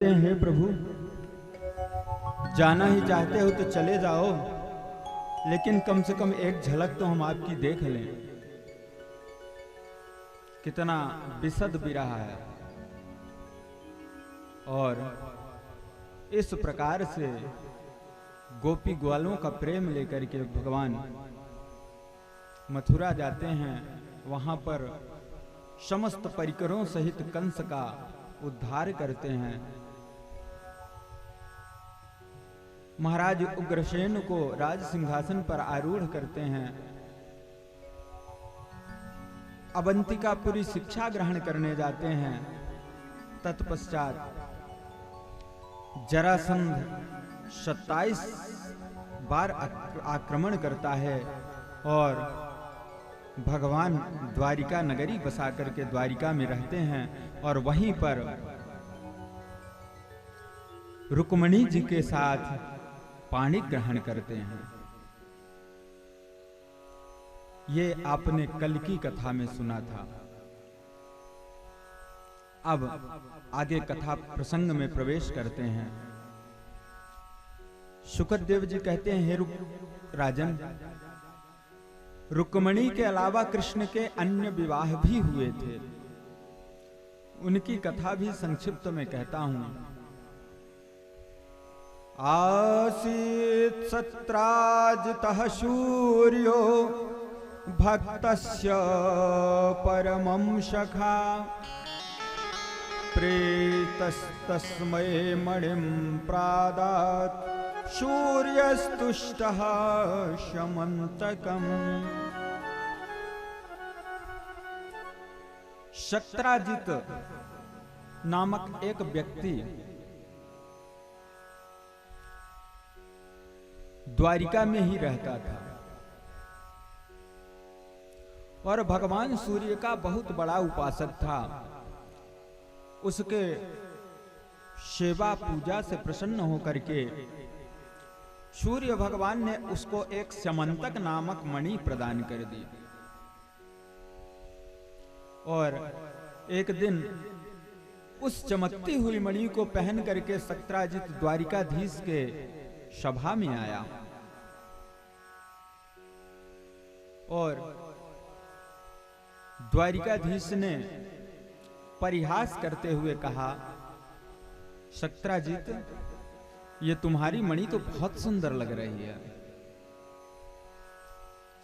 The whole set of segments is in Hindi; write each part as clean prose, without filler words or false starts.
हे प्रभु, जाना ही चाहते हो तो चले जाओ, लेकिन कम से कम एक झलक तो हम आपकी देख लें। कितना विशद विरह है। और इस प्रकार से गोपी ग्वालों का प्रेम लेकर के भगवान मथुरा जाते हैं। वहां पर समस्त परिकरों सहित कंस का उद्धार करते हैं। महाराज उग्रसेन को राज सिंहासन पर आरूढ़ करते हैं। अवंतिकापुरी शिक्षा ग्रहण करने जाते हैं। तत्पश्चात जरासंध 27 बार आक्रमण करता है और भगवान द्वारिका नगरी बसा करके द्वारिका में रहते हैं। और वहीं पर रुक्मिणी जी के साथ पाणी ग्रहण करते हैं। ये आपने कल की कथा में सुना था। अब आगे कथा प्रसंग में प्रवेश करते हैं। शुकदेव जी कहते हैं, हे राजन, रुक्मिणी के अलावा कृष्ण के अन्य विवाह भी हुए थे। उनकी कथा भी संक्षिप्त में कहता हूं। आसीत् सत्राजितः सूर्यो भक्तस्य परमं सखा प्रेतस्तस्मै मणिं प्रादात् सूर्यस्तुष्टः शमन्तकम्। सत्राजित नामक एक व्यक्ति द्वारिका में ही रहता था और भगवान सूर्य का बहुत बड़ा उपासक था। उसके सेवा पूजा से प्रसन्न होकर के सूर्य भगवान ने उसको एक समंतक नामक मणि प्रदान कर दी। और एक दिन उस चमकती हुई मणि को पहन करके सत्राजित द्वारिकाधीश के सभा में आया और द्वारिकाधीश ने परिहास करते हुए कहा, सत्राजित, ये तुम्हारी मणि तो बहुत सुंदर लग रही है।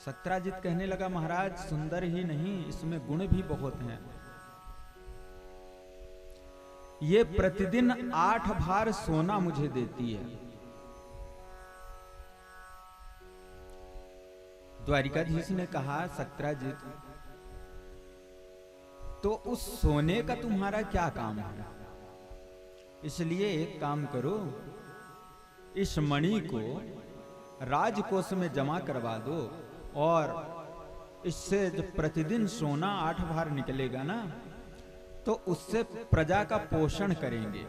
सत्राजित कहने लगा, महाराज, सुंदर ही नहीं, इसमें गुण भी बहुत हैं। ये प्रतिदिन 8 भार सोना मुझे देती है। द्वारिकाधीश ने कहा, सत्राजित, तो उस सोने का तुम्हारा क्या काम है? इसलिए एक काम करो, इस मणि को राजकोष में जमा करवा दो और इससे जब प्रतिदिन सोना 8 भार निकलेगा ना, तो उससे प्रजा का पोषण करेंगे,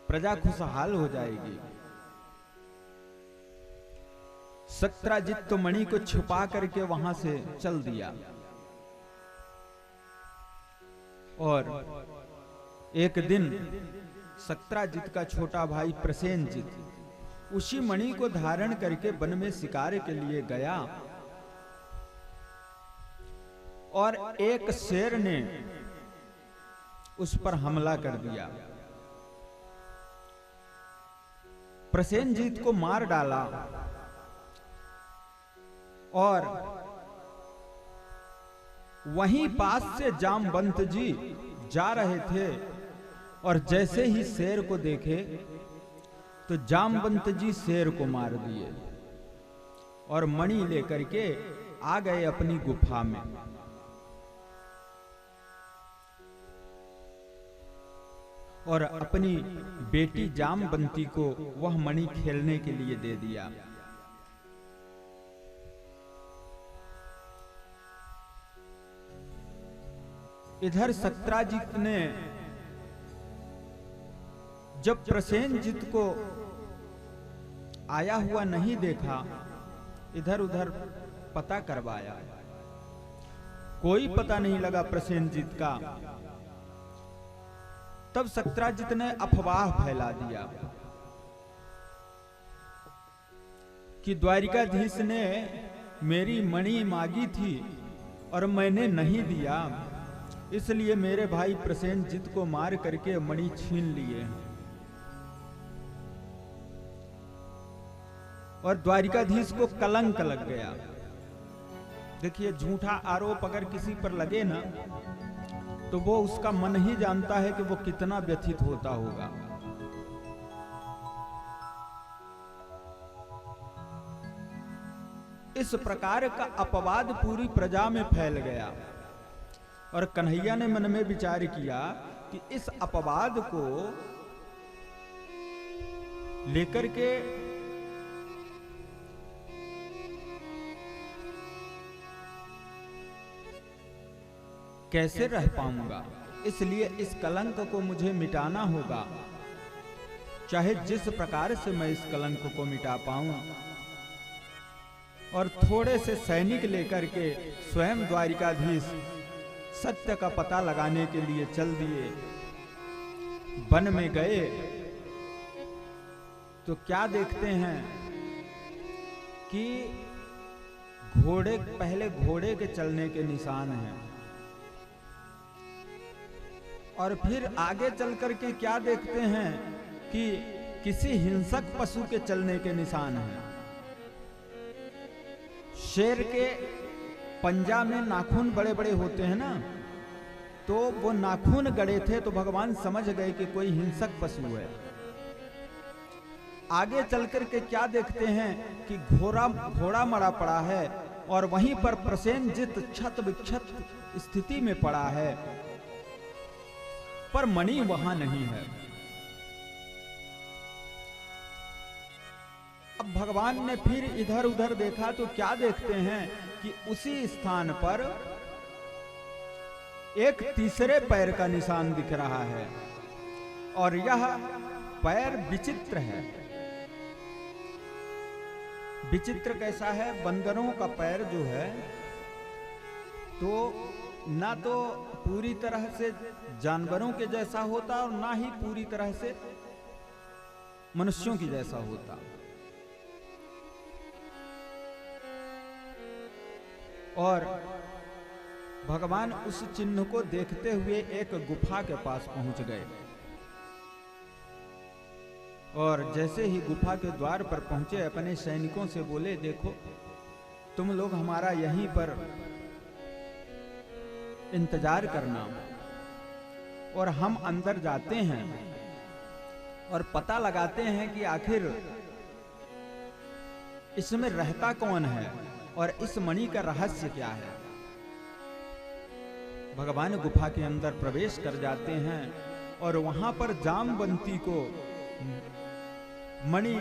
प्रजा खुशहाल हो जाएगी। सत्राजित तो मणि को छुपा करके वहां से चल दिया। और एक दिन सत्राजित का छोटा भाई प्रसेनजित उसी मणि को धारण करके वन में शिकार के लिए गया और एक शेर ने उस पर हमला कर दिया। प्रसेनजित को मार डाला और वहीं पास से जामवंत जी जा रहे थे और जैसे ही शेर को देखे तो जामवंत जी शेर को मार दिए और मणि लेकर के आ गए अपनी गुफा में। और अपनी बेटी जामवंती को वह मणि खेलने के लिए दे दिया। इधर सत्राजित ने जब प्रसेनजित को आया हुआ नहीं देखा, इधर उधर पता करवाया, कोई पता नहीं लगा प्रसेनजित का। तब सत्यजित ने अफवाह फैला दिया कि द्वारिकाधीश ने मेरी मणि मांगी थी और मैंने नहीं दिया, इसलिए मेरे भाई प्रसेनजीत को मार करके मणि छीन लिए और द्वारिकाधीश को कलंक लग गया। देखिए, झूठा आरोप अगर किसी पर लगे ना, तो वो उसका मन ही जानता है कि वो कितना व्यथित होता होगा। इस प्रकार का अपवाद पूरी प्रजा में फैल गया और कन्हैया ने मन में विचार किया कि इस अपवाद को लेकर के कैसे रह पाऊंगा, इसलिए इस कलंक को मुझे मिटाना होगा, चाहे जिस प्रकार से मैं इस कलंक को मिटा पाऊं। और थोड़े से सैनिक लेकर के स्वयं द्वारिकाधीश सत्य का पता लगाने के लिए चल दिए। वन में गए तो क्या देखते हैं कि पहले घोड़े के चलने के निशान हैं और फिर आगे चल करके क्या देखते हैं कि किसी हिंसक पशु के चलने के निशान हैं। शेर के पंजा में नाखून बड़े बड़े होते हैं ना, तो वो नाखून गड़े थे तो भगवान समझ गए कि कोई हिंसक पशु है। आगे चल करके क्या देखते हैं कि घोड़ा मरा पड़ा है और वहीं पर प्रसेनजीत क्षत विक्षत स्थिति में पड़ा है, पर मणि वहां नहीं है। अब भगवान ने फिर इधर उधर देखा तो क्या देखते हैं कि उसी स्थान पर एक तीसरे पैर का निशान दिख रहा है और यह पैर विचित्र है। विचित्र कैसा है? बंदरों का पैर जो है तो ना तो पूरी तरह से जानवरों के जैसा होता और ना ही पूरी तरह से मनुष्यों की जैसा होता। और भगवान उस चिन्ह को देखते हुए एक गुफा के पास पहुंच गए और जैसे ही गुफा के द्वार पर पहुंचे अपने सैनिकों से बोले, देखो तुम लोग हमारा यहीं पर इंतजार करना और हम अंदर जाते हैं और पता लगाते हैं कि आखिर इसमें रहता कौन है और इस मणि का रहस्य क्या है। भगवान गुफा के अंदर प्रवेश कर जाते हैं और वहां पर जामवंती को मणि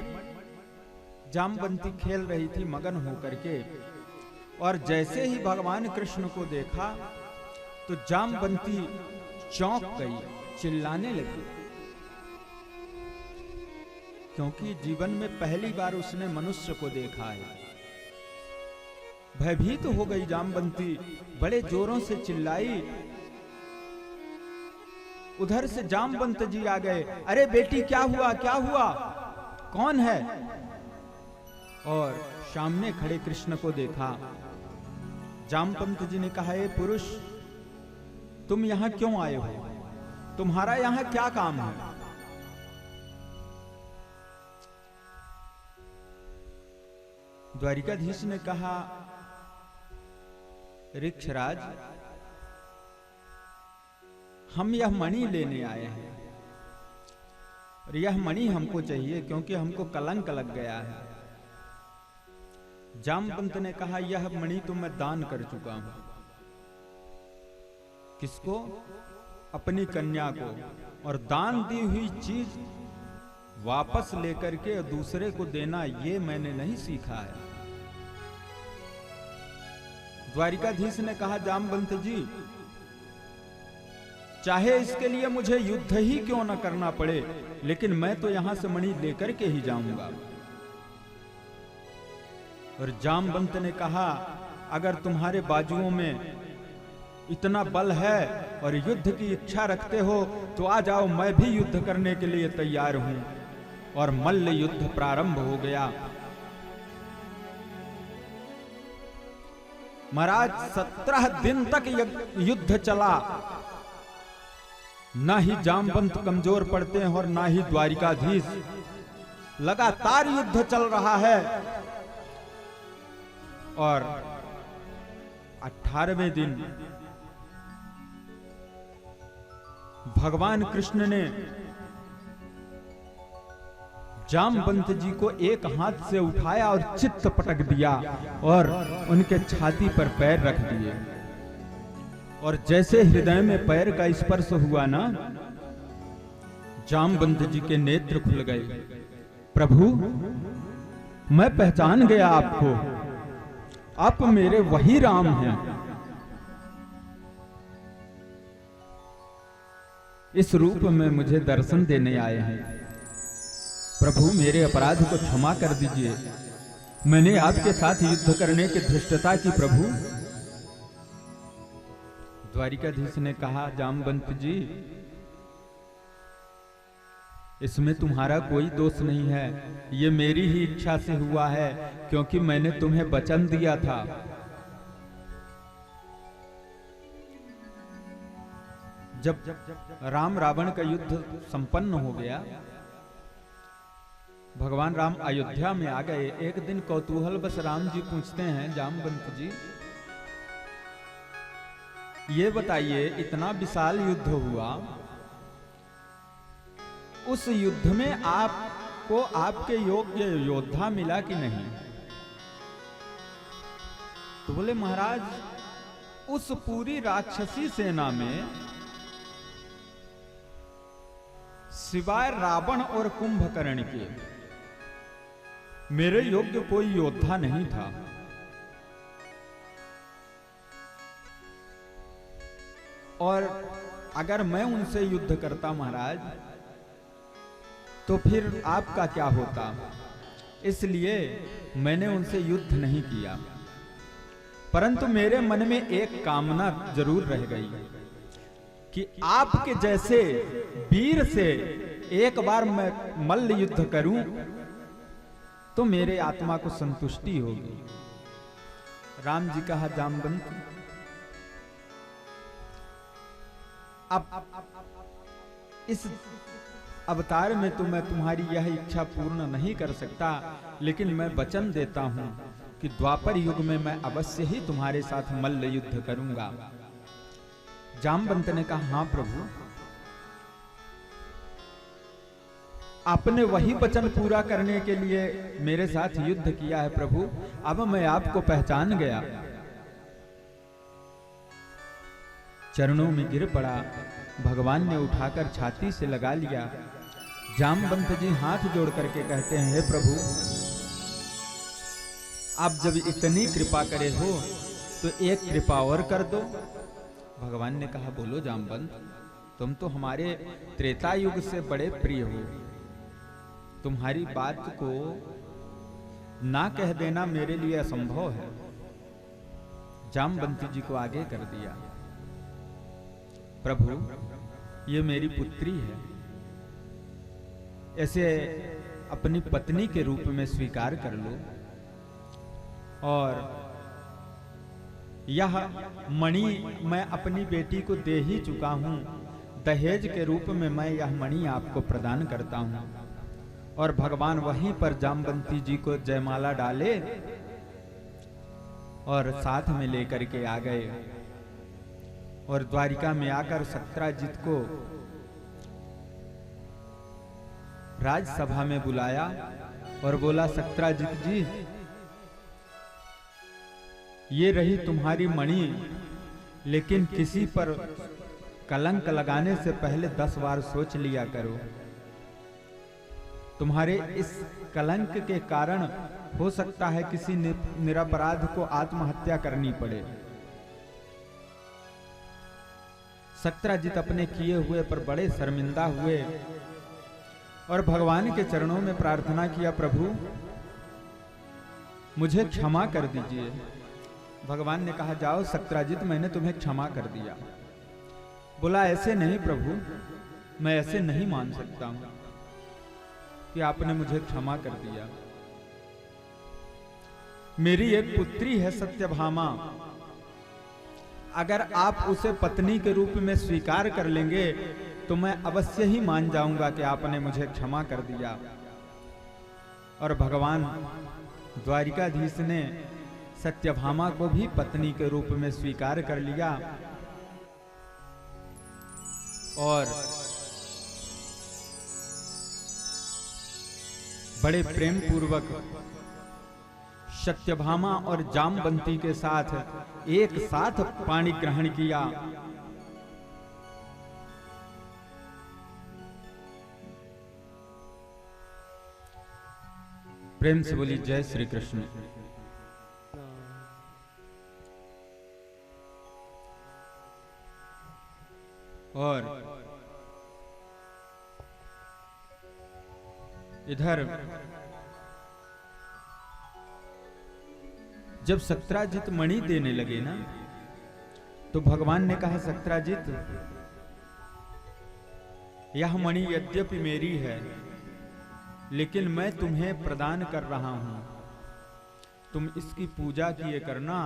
जामवंती खेल रही थी मगन होकर के, और जैसे ही भगवान कृष्ण को देखा तो जामवंती चौंक गई, चिल्लाने लगी, क्योंकि जीवन में पहली बार उसने मनुष्य को देखा है। भयभीत हो गई जामवंती, बड़े जोरों से चिल्लाई। उधर से जामवंत जी आ गए, अरे बेटी क्या हुआ, क्या हुआ, कौन है? और सामने खड़े कृष्ण को देखा। जामवंत जी ने कहा, ए पुरुष, तुम यहां क्यों आए हो? तुम्हारा यहां क्या काम है? द्वारिकाधीश ने कहा, ऋक्षराज, हम यह मणि लेने आए हैं और यह मणि हमको चाहिए क्योंकि हमको कलंक लग गया है। जामवंत ने कहा, यह मणि तो मैं दान कर चुका हूं। किसको? अपनी कन्या को। और दान दी हुई चीज वापस लेकर के दूसरे को देना, ये मैंने नहीं सीखा है। द्वारिकाधीश ने कहा, जामवंत जी, चाहे इसके लिए मुझे युद्ध ही क्यों न करना पड़े, लेकिन मैं तो यहां से मणि लेकर के ही जाऊंगा। और जामवंत ने कहा, अगर तुम्हारे बाजुओं में इतना बल है और युद्ध की इच्छा रखते हो तो आ जाओ, मैं भी युद्ध करने के लिए तैयार हूं। और मल्ल युद्ध प्रारंभ हो गया। महाराज 17 दिन तक युद्ध चला। ना ही जामवंत कमजोर पड़ते हैं और ना ही द्वारिकाधीश। लगातार युद्ध चल रहा है और 18वें दिन भगवान कृष्ण ने जामवंत जी को एक हाथ से उठाया और चित्त पटक दिया और उनके छाती पर पैर रख दिए। और जैसे हृदय में पैर का स्पर्श हुआ ना, जामवंत जी के नेत्र खुल गए। प्रभु, मैं पहचान गया आपको, आप मेरे वही राम हैं। इस रूप में मुझे दर्शन देने आए हैं। प्रभु, मेरे अपराध को क्षमा कर दीजिए। मैंने आपके साथ युद्ध करने की धृष्टता की प्रभु। द्वारिकाधीश ने कहा, जामवंत जी, इसमें तुम्हारा कोई दोष नहीं है। ये मेरी ही इच्छा से हुआ है, क्योंकि मैंने तुम्हें वचन दिया था। जब राम रावण का युद्ध संपन्न हो गया, भगवान राम अयोध्या में आ गए। एक दिन कौतूहल बस राम जी पूछते हैं, जामवंत जी, ये बताइए, इतना विशाल युद्ध हुआ, उस युद्ध में आपको आपके योग्य योद्धा मिला कि नहीं? तो बोले, महाराज, उस पूरी राक्षसी सेना में सिवाय रावण और कुंभकर्ण के मेरे योग्य कोई योद्धा नहीं था। और अगर मैं उनसे युद्ध करता महाराज, तो फिर आपका क्या होता? इसलिए मैंने उनसे युद्ध नहीं किया। परंतु मेरे मन में एक कामना जरूर रह गई कि आपके जैसे वीर से एक बार मैं मल्ल युद्ध करूं तो मेरे आत्मा को संतुष्टि होगी। राम जी कहा, जामवंत, अब इस अवतार में तो मैं तुम्हारी यह इच्छा पूर्ण नहीं कर सकता, लेकिन मैं वचन देता हूं कि द्वापर युग में मैं अवश्य ही तुम्हारे साथ मल्ल युद्ध करूंगा। जामवंत ने कहा, हां प्रभु, आपने वही वचन पूरा करने के लिए मेरे साथ युद्ध किया है प्रभु। अब मैं आपको पहचान गया। चरणों में गिर पड़ा। भगवान ने उठाकर छाती से लगा लिया। जामवंत जी हाथ जोड़ करके कहते हैं, हे प्रभु, आप जब इतनी कृपा करे हो तो एक कृपा और कर दो। भगवान ने कहा, बोलो जामवंत, तुम तो हमारे त्रेता युग से बड़े प्रिय हो। तुम्हारी बात को ना कह देना मेरे लिए असंभव है। जामवंत जी को आगे कर दिया। प्रभु, ये मेरी पुत्री है, ऐसे अपनी पत्नी के रूप में स्वीकार कर लो। और यह मणि मैं अपनी बेटी को दे ही चुका हूं। दहेज के रूप में मैं यह मणि आपको प्रदान करता हूं। और भगवान वहीं पर जामवंती जी को जयमाला डाले और साथ में लेकर के आ गए। और द्वारिका में आकर सत्राजित को राजसभा में बुलाया और बोला, सत्राजित जी, ये रही तुम्हारी मणि, लेकिन किसी पर कलंक लगाने से पहले 10 बार सोच लिया करो। तुम्हारे इस कलंक के कारण हो सकता है किसी निरपराध को आत्महत्या करनी पड़े। सत्राजित अपने किए हुए पर बड़े शर्मिंदा हुए और भगवान के चरणों में प्रार्थना किया, प्रभु मुझे क्षमा कर दीजिए। भगवान ने कहा, जाओ सत्याजित, मैंने तुम्हें क्षमा कर दिया। बोला, ऐसे नहीं प्रभु, मैं ऐसे नहीं मान सकता हूं कि आपने मुझे क्षमा कर दिया। मेरी एक पुत्री है सत्यभामा, अगर आप उसे पत्नी के रूप में स्वीकार कर लेंगे तो मैं अवश्य ही मान जाऊंगा कि आपने मुझे क्षमा कर दिया। और भगवान द्वारिकाधीश ने सत्यभामा को भी पत्नी के रूप में स्वीकार कर लिया और बड़े प्रेम पूर्वक सत्यभामा और जामवंती के साथ एक साथ पानी ग्रहण किया। प्रेम से बोली जय श्री कृष्ण। और इधर जब सत्याजित मणि देने लगे ना, तो भगवान ने कहा, सत्याजित, यह मणि यद्यपि मेरी है, लेकिन मैं तुम्हें प्रदान कर रहा हूं, तुम इसकी पूजा किए करना,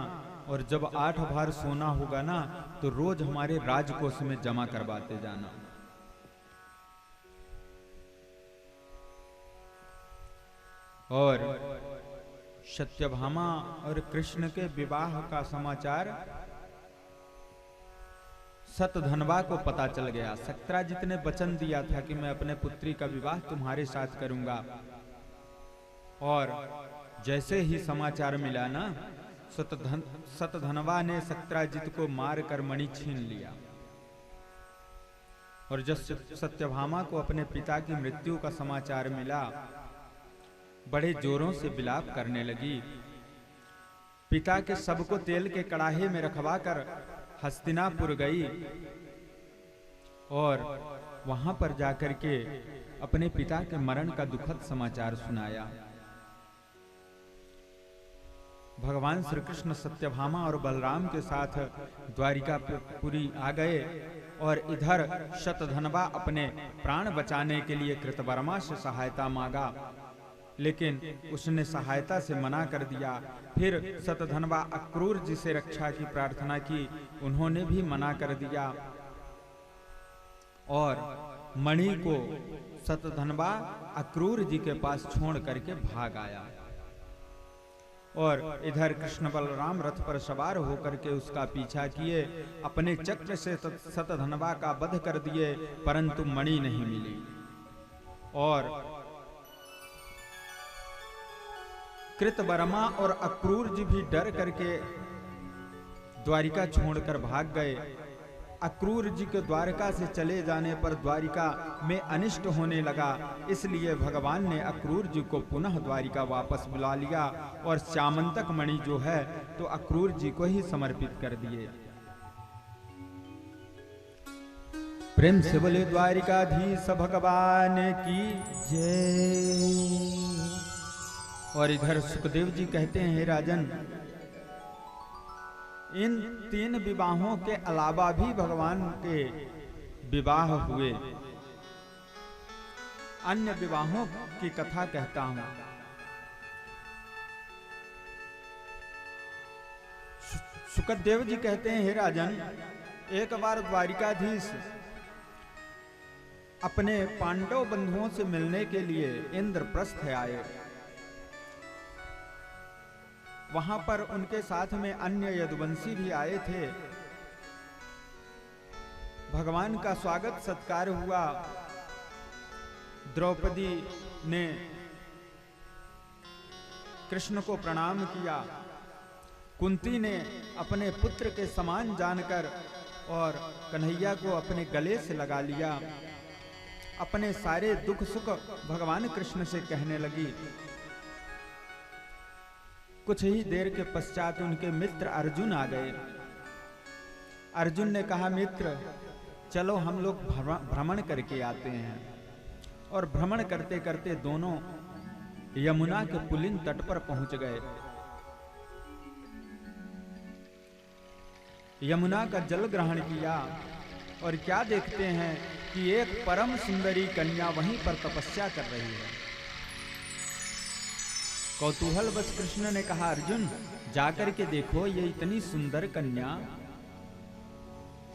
और जब 8 बार सोना होगा ना तो रोज हमारे राजकोष में जमा करवाते जाना। और सत्यभामा और कृष्ण के विवाह का समाचार सतधनवा को पता चल गया। सत्याजित ने वचन दिया था कि मैं अपने पुत्री का विवाह तुम्हारे साथ करूंगा, और जैसे ही समाचार मिला ना, सतधनवा ने सत्याजित को मारकर मणि छीन लिया। और जब सत्यभामा को अपने पिता की मृत्यु का समाचार मिला, बड़े जोरों से विलाप करने लगी। पिता के शव को तेल के कड़ाहे में रखवा कर हस्तिनापुर गई और वहां पर जाकर के अपने पिता के मरण का दुखद समाचार सुनाया। भगवान श्री कृष्ण सत्यभामा और बलराम के साथ द्वारिकापुरी आ गए, और इधर शतधनवा अपने प्राण बचाने के लिए कृतवर्मा से सहायता मांगा, लेकिन उसने सहायता से मना कर दिया। फिर शतधनवा अक्रूर जी से रक्षा की प्रार्थना की, उन्होंने भी मना कर दिया, और मणि को शतधनवा अक्रूर जी के पास छोड़ करके भाग आया। और इधर कृष्ण बलराम रथ पर सवार होकर के उसका पीछा किए, अपने चक्र से शतधनवा का वध कर दिए, परंतु मणि नहीं मिली। और कृतवर्मा और अक्रूर जी भी डर करके द्वारिका छोड़कर भाग गए। अक्रूर जी के द्वारका से चले जाने पर द्वारिका में अनिष्ट होने लगा, इसलिए भगवान ने अक्रूर जी को पुनः द्वारिका वापस बुला लिया, और श्यामंतक मणि जो है तो अक्रूर जी को ही समर्पित कर दिए। प्रेम से बोले द्वारिकाधीश भगवान की जय। और इधर सुखदेव जी कहते हैं, हे राजन, इन 3 विवाहों के अलावा भी भगवान के विवाह हुए, अन्य विवाहों की कथा कहता हूं। सुखदेव जी कहते हैं, हे राजन, एक बार द्वारिकाधीश अपने पांडव बंधुओं से मिलने के लिए इंद्रप्रस्थ आए। वहां पर उनके साथ में अन्य यदुवंशी भी आए थे। भगवान का स्वागत सत्कार हुआ। द्रौपदी ने कृष्ण को प्रणाम किया। कुंती ने अपने पुत्र के समान जानकर और कन्हैया को अपने गले से लगा लिया। अपने सारे दुख सुख भगवान कृष्ण से कहने लगी। कुछ ही देर के पश्चात उनके मित्र अर्जुन आ गए। अर्जुन ने कहा, मित्र चलो हम लोग भ्रमण करके आते हैं। और भ्रमण करते करते दोनों यमुना के पुलिन तट पर पहुंच गए। यमुना का जल ग्रहण किया और क्या देखते हैं कि एक परम सुंदरी कन्या वहीं पर तपस्या कर रही है। कौतूहलवश कृष्ण ने कहा, अर्जुन जाकर के देखो, ये इतनी सुंदर कन्या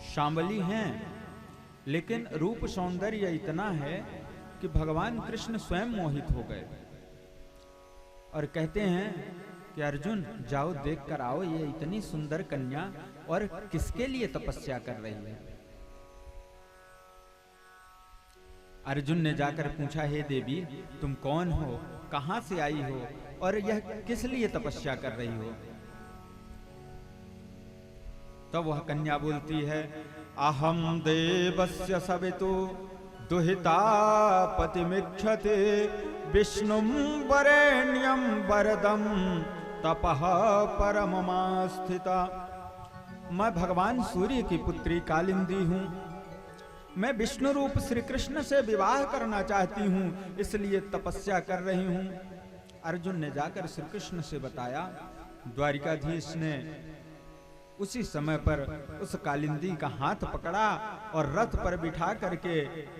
शांबली हैं, लेकिन रूप सौंदर्य इतना है कि भगवान कृष्ण स्वयं मोहित हो गए और कहते हैं कि अर्जुन जाओ देख कर आओ, ये इतनी सुंदर कन्या और किसके लिए तपस्या कर रही है। अर्जुन ने जाकर पूछा, हे देवी तुम कौन हो, कहां से आई हो और यह किस लिए तपस्या कर रही हो। तब वह कन्या बोलती है, अहम देवस्य सवितु दुहिता पतिमिच्छते विष्णुं वरेण्यं वरदं तपः परममास्थिता। मैं भगवान सूर्य की पुत्री कालिंदी हूं। मैं विष्णु रूप श्री कृष्ण से विवाह करना चाहती हूं, इसलिए तपस्या कर रही हूं। अर्जुन ने जाकर श्री कृष्ण से बताया। द्वारिकाधीश ने उसी समय पर उस कालिंदी का हाथ पकड़ा और रथ पर बिठा करके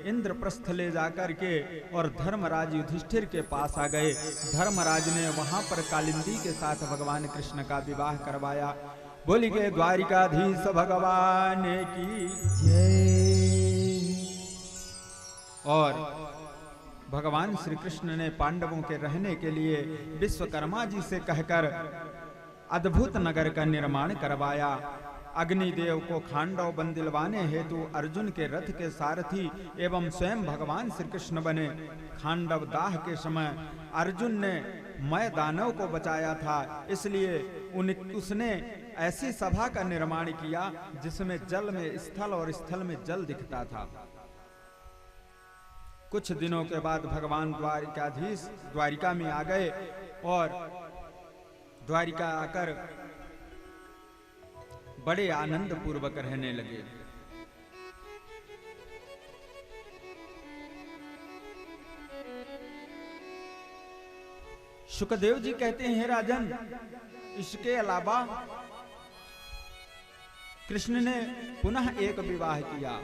इंद्रप्रस्थ ले जाकर के और धर्मराज युधिष्ठिर के पास आ गए। धर्मराज ने वहां पर कालिंदी के साथ भगवान कृष्ण का विवाह करवाया। बोली गए द्वारिकाधीश भगवान की जय। और भगवान श्री कृष्ण ने पांडवों के रहने के लिए विश्वकर्मा जी से कहकर अद्भुत नगर का निर्माण करवाया। अग्निदेव को खांडव बन दिलवाने हेतु अर्जुन के रथ के सारथी एवं स्वयं भगवान श्री कृष्ण बने। खांडव दाह के समय अर्जुन ने मय दानव को बचाया था, इसलिए उसने ऐसी सभा का निर्माण किया जिसमें जल में स्थल और स्थल में जल दिखता था। कुछ दिनों के बाद भगवान द्वारिकाधीश द्वारिका में आ गए और द्वारिका आकर बड़े आनंद पूर्वक रहने लगे। शुकदेव जी कहते हैं, राजन इसके अलावा कृष्ण ने पुनः एक विवाह किया।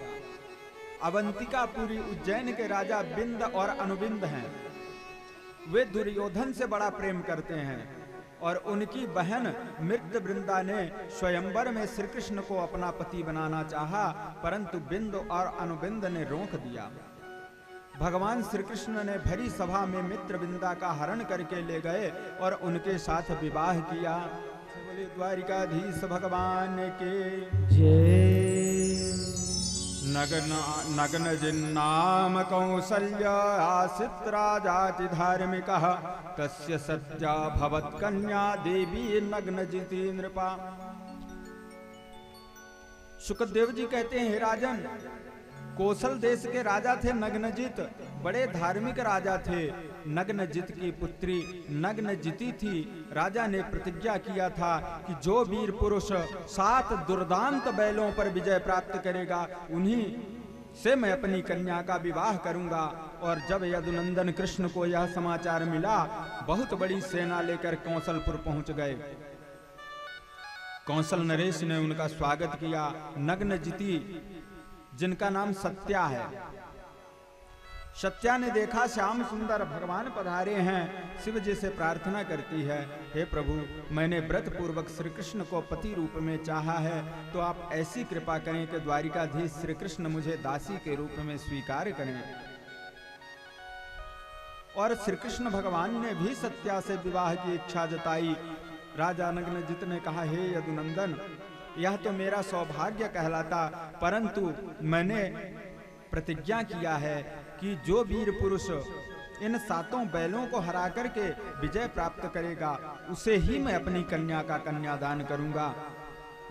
अवंतिकापुरी उज्जैन के राजा बिंद और अनुबिंद हैं। वे दुर्योधन से बड़ा प्रेम करते हैं और उनकी बहन मृत्यवृंदा ने स्वयंवर में श्री कृष्ण को अपना पति बनाना चाहा, परंतु बिंद और अनुबिंद ने रोक दिया। भगवान श्री कृष्ण ने भरी सभा में मित्रविंदा का हरण करके ले गए और उनके साथ विवाह किया। बोले द्वारिकाधीश भगवान के जय। नग्न जिन्नाम कौसल्य आसित राजाति धार्मिकः तस्य सत्या भवत् कन्या देवी नग्न जिति नृपा। शुकदेव जी कहते हैं, हे राजन कौशल देश के राजा थे नग्नजित, बड़े धार्मिक राजा थे। नग्नजित की पुत्री नग्नजिति थी। राजा ने प्रतिज्ञा किया था कि जो वीर पुरुष 7 दुर्दांत बैलों पर विजय प्राप्त करेगा उन्हीं से मैं अपनी कन्या का विवाह करूंगा। और जब यदुनंदन कृष्ण को यह समाचार मिला, बहुत बड़ी सेना लेकर कौशलपुर पहुंच गए। कौशल नरेश ने उनका स्वागत किया। नग्नजिति जिनका नाम सत्या है, सत्या ने देखा श्याम सुंदर भगवान पधारे हैं। शिव जी से प्रार्थना करती है, हे प्रभु मैंने व्रत पूर्वक श्री कृष्ण को पति रूप में चाहा है, तो आप ऐसी कृपा करें कि द्वारिकाधीश श्री कृष्ण मुझे दासी के रूप में स्वीकार करें। और श्री कृष्ण भगवान ने भी सत्या से विवाह की इच्छा जताई। राजा नग्नजित ने कहा, हे यदुनंदन यह तो मेरा सौभाग्य कहलाता, परंतु मैंने प्रतिज्ञा किया है कि जो वीर पुरुष इन 7 बैलों को हरा करके विजय प्राप्त करेगा उसे ही मैं अपनी कन्या का कन्यादान करूंगा।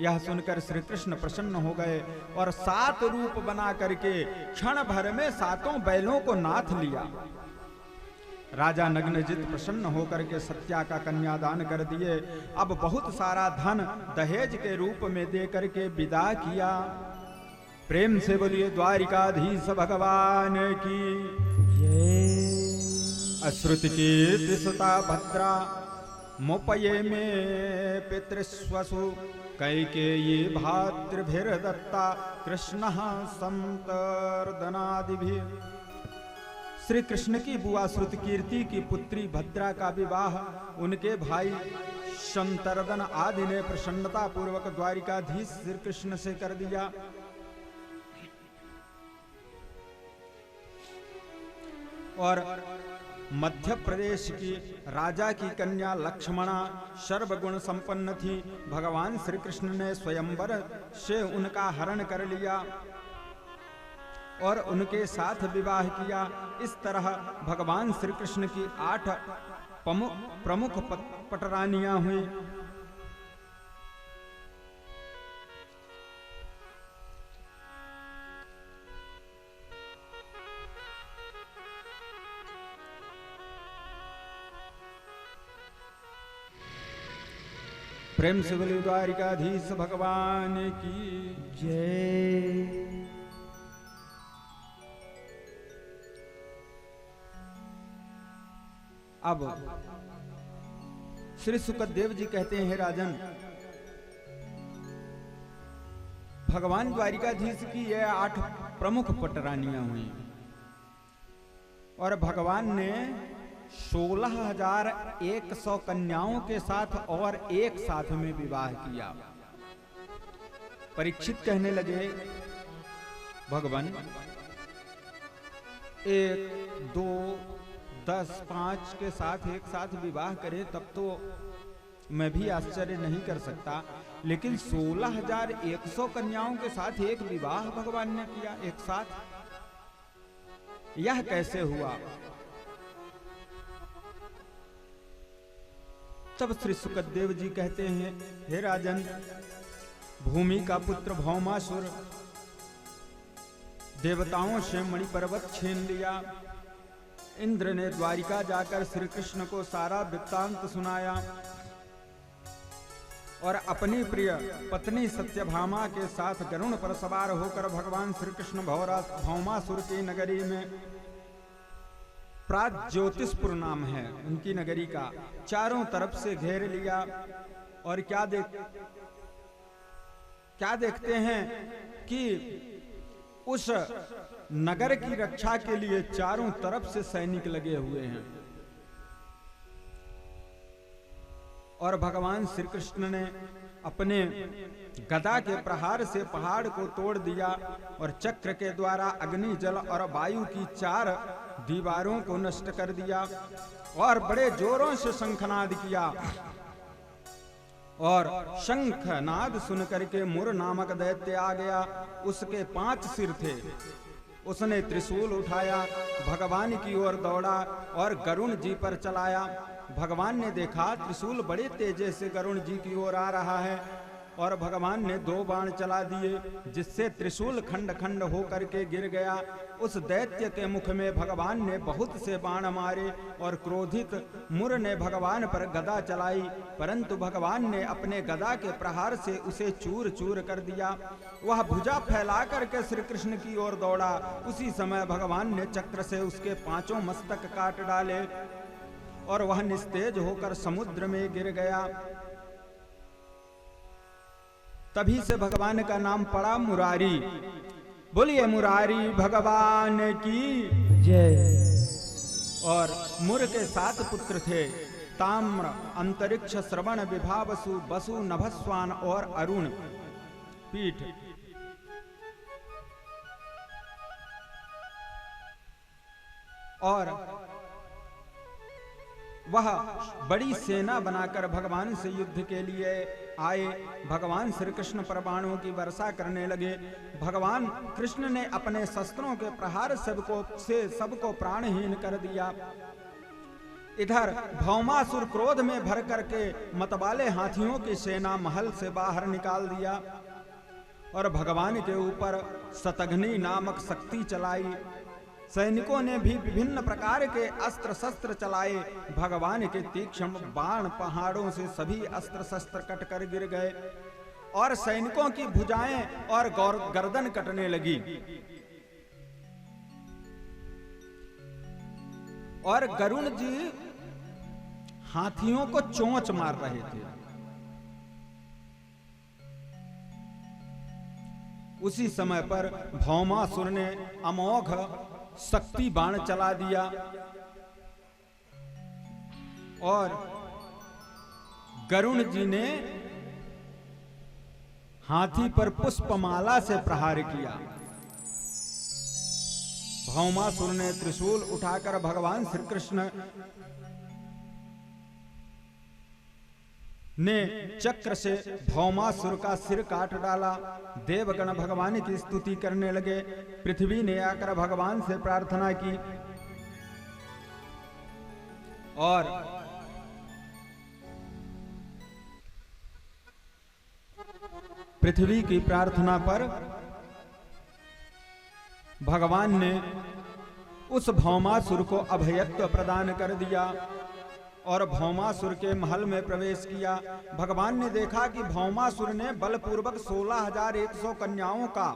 यह सुनकर श्री कृष्ण प्रसन्न हो गए और 7 रूप बना करके क्षण भर में 7 बैलों को नाथ लिया। राजा नग्नजित प्रसन्न होकर के सत्या का कन्यादान कर दिए। अब बहुत सारा धन दहेज के रूप में दे करके विदा किया। प्रेम से बोलिए द्वारिकाधीश भगवान की जय। अश्रुति कीर्ति सुता भद्रा मोपये में पितृस्वसु कैकेयी भातृभिर्दत्ता कृष्णः संतर्दनादिभिः। श्री कृष्ण की बुआ श्रुतकीर्ति की पुत्री भद्रा का विवाह उनके भाई शंतर्दन आदि ने प्रसन्नता पूर्वक द्वारिकाधीश श्री कृष्ण से कर दिया। और मध्य प्रदेश की राजा की कन्या लक्ष्मणा सर्वगुण संपन्न थी। भगवान श्री कृष्ण ने स्वयंवर से उनका हरण कर लिया और उनके साथ विवाह किया। इस तरह भगवान श्री कृष्ण की 8 प्रमुख पटरानियां हुई। प्रेम से बोलिए द्वारिकाधीश भगवान की जय। अब श्री सुखदेव जी कहते हैं, राजन, भगवान द्वारिकाधीश की यह 8 प्रमुख पटरानियां हुई और भगवान ने 16,100 कन्याओं के साथ और एक साथ में विवाह किया। परीक्षित कहने लगे, भगवान 1, 2, 10, 5 के साथ एक साथ विवाह करे तब तो मैं भी आश्चर्य नहीं कर सकता, लेकिन 16,100 कन्याओं के साथ एक विवाह भगवान ने किया एक साथ, यह कैसे हुआ? तब श्री सुखदेव जी कहते हैं, हे राजन, भूमि का पुत्र भौमासुर देवताओं से मणि पर्वत छीन लिया। इंद्र ने द्वारिका जाकर श्री कृष्ण को सारा वृत्तांत सुनाया और अपनी प्रिय पत्नी सत्यभामा के साथ गरुड़ पर सवार होकर भगवान श्री कृष्ण भौमासुर की नगरी में, प्राज्योतिषपुर नाम है उनकी नगरी का, चारों तरफ से घेर लिया। और क्या देखते हैं कि उस नगर की रक्षा के लिए चारों तरफ से सैनिक लगे हुए हैं और भगवान श्री कृष्ण ने अपने गदा के प्रहार से पहाड़ को तोड़ दिया और चक्र के द्वारा अग्नि, जल और वायु की 4 दीवारों को नष्ट कर दिया और बड़े जोरों से शंखनाद किया। और शंखनाद सुनकर के मुर नामक दैत्य आ गया। उसके 5 सिर थे। उसने त्रिशूल उठाया, भगवान की ओर दौड़ा और गरुण जी पर चलाया। भगवान ने देखा त्रिशूल बड़े तेजी से गरुण जी की ओर आ रहा है और भगवान ने 2 बाण चला दिए, जिससे त्रिशूल खंड खंड होकर के गिर गया। उस दैत्य के मुख में भगवान ने बहुत से बाण मारे और क्रोधित मुर ने भगवान पर गदा चलाई, परंतु भगवान ने अपने गदा के प्रहार से उसे चूर चूर कर दिया। वह भुजा फैला करके श्री कृष्ण की ओर दौड़ा। उसी समय भगवान ने चक्र से उसके 5 मस्तक काट डाले और वह निस्तेज होकर समुद्र में गिर गया। तभी से भगवान का नाम पड़ा मुरारी। बोलिए मुरारी भगवान की जय। और मुर के 7 पुत्र थे, ताम्र, अंतरिक्ष, श्रवण, विभावसु, बसु, नभस्वान और अरुण पीठ। और वह बड़ी सेना बनाकर भगवान से युद्ध के लिए आए। भगवान श्री कृष्ण पर बाणों की वर्षा करने लगे। भगवान कृष्ण ने अपने शस्त्रों के प्रहार सबको प्राणहीन कर दिया। इधर भौमासुर क्रोध में भर करके मतवाले हाथियों की सेना महल से बाहर निकाल दिया और भगवान के ऊपर शतघ्नी नामक शक्ति चलाई। सैनिकों ने भी विभिन्न प्रकार के अस्त्र शस्त्र चलाए। भगवान के तीक्ष्ण बाण पहाड़ों से सभी अस्त्र शस्त्र कटकर गिर गए और सैनिकों की भुजाएं और गर्दन कटने लगी। और गरुण जी हाथियों को चोंच मार रहे थे। उसी समय पर भौमासुर ने अमोघ शक्ति बाण चला दिया और गरुण जी ने हाथी पर पुष्पमाला से प्रहार किया। भौमासुर ने त्रिशूल उठाकर भगवान श्री कृष्ण ने चक्र से भौमासुर का सिर काट डाला। देवगण भगवान की स्तुति करने लगे। पृथ्वी ने आकर भगवान से प्रार्थना की और पृथ्वी की प्रार्थना पर भगवान ने उस भौमासुर को अभयत्व प्रदान कर दिया और भौमासुर के महल में प्रवेश किया। भगवान ने देखा कि भौमासुर ने बलपूर्वक 16,100 कन्याओं का